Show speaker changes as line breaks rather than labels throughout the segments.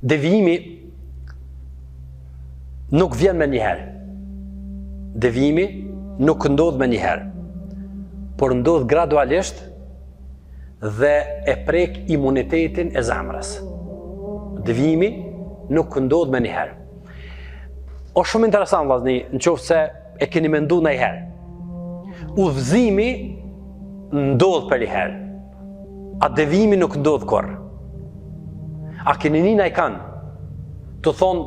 Devijimi nuk vjen me njëherë. Devijimi nuk ndodh me njëherë, por ndodh gradualisht dhe e prek imunitetin e zemrës. Devijimi nuk ndodh me njëherë. O shumë interesant, vllazni, nëse e keni menduar ndonjëherë. Udhëzimi ndodh për njëherë, a devijimi nuk ndodh kurrë. A keni nina i kanë të thonë,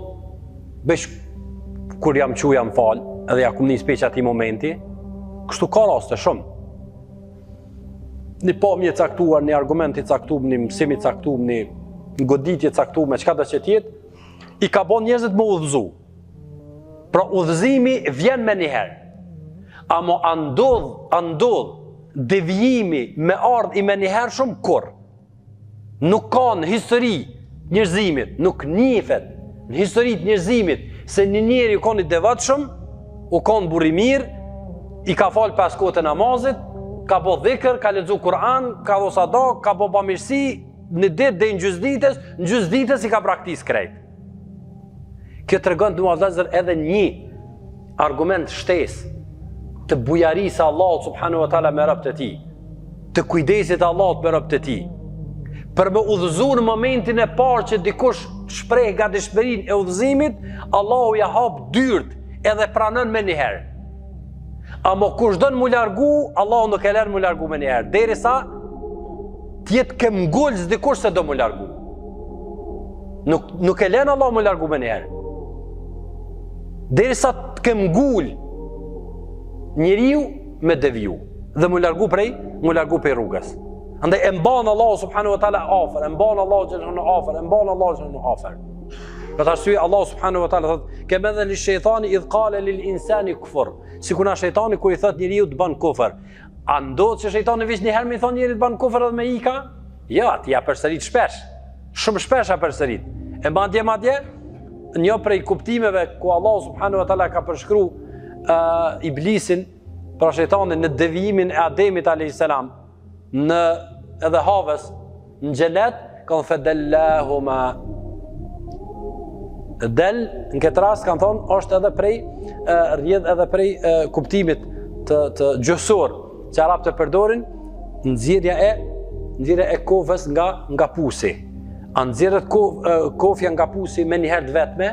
besh kur jam qu jam fal, edhe ja kum një speq ati momenti, kështu ka raste shumë. Një pamje caktuar, një argument i caktuar, një mësim i caktuar, një goditje caktuar, me çka do që tjetë, i ka bon njerëzit më udhëzu. Pra udhëzimi vjen me njëherë. Amo andodh devijimi me ardh i me njëherë shumë kur. Nuk ka në histori njerëzimit, nuk njihet në historit njerëzimit se një njeri u konë i devotshëm, u konë burr i mirë, i ka falë 5 kohë të namazit, ka bo dhikr, ka lexu Kur'an, ka dho sadak, ka bo bamirësi, në ditë dhe në gjysditës i ka praktis krejt. Kjo tregon të vëllezër edhe një argument shtesë të bujarisë Allahut subhanahu wa taala me robët e tij, të kujdesit Allahut me robët e tij. Për me udhëzu në momentin e parë që dikush shpreh gatishmërinë e udhëzimit, Allahu ja hap dyert edhe pranon me njëherë. Amo kush don mu largu, Allahu nuk e lën mu largu me njëherë, derisa t'jetë ke mgullës dikush se do mu largu. Nuk e lën Allahu mu largu me njëherë. Derisa të ke mgull njeriu me deviju dhe mu largu prej rrugës. Andaj e mban Allahu subhanahu wa taala afër, e mban Allahu xhallahu afër, e mban Allahu xhallahu afër. Për arsye Allahu subhanahu wa taala thotë: "Kema dha li shejtani idh qala lil insani kufur." Sikuna shejtani kur i thot njeriu të bën kufër. A ndodh që shejtani veç një herë më i thon njerit të bën kufër edhe me ika? Ja, ti ja përsërit shpesh. Shumë shpesh ja përsërit. E madje një prej kuptimeve ku Allahu subhanahu wa taala ka përshkruar iblisin, pra shejtanin në devijimin e Ademit alayhis salam, në edhe Havës në xhenet, kanë fedallahuma. Del në këtë rast kanë thonë është edhe prej rrjedh edhe prej kuptimit të gjuhësor që arabët e përdorin, nxjerrja e kofës nga pusi. A nxjerret kofja nga pusi me njëherë të vetme?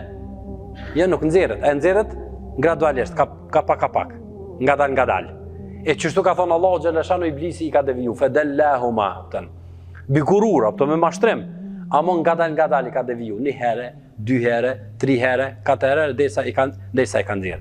Jo, nuk nxjerret, e nxjerret gradualisht, ka pak, ngadal. E qështu ka thonë Allahu xhaleshanu iblisi i ka deviju, fedallahuma, bi gurur, me mashtrim, amon ngadal i ka deviju, 1 herë, 2 herë, 3 herë, 4 herë, derisa i kanë nxjerrë.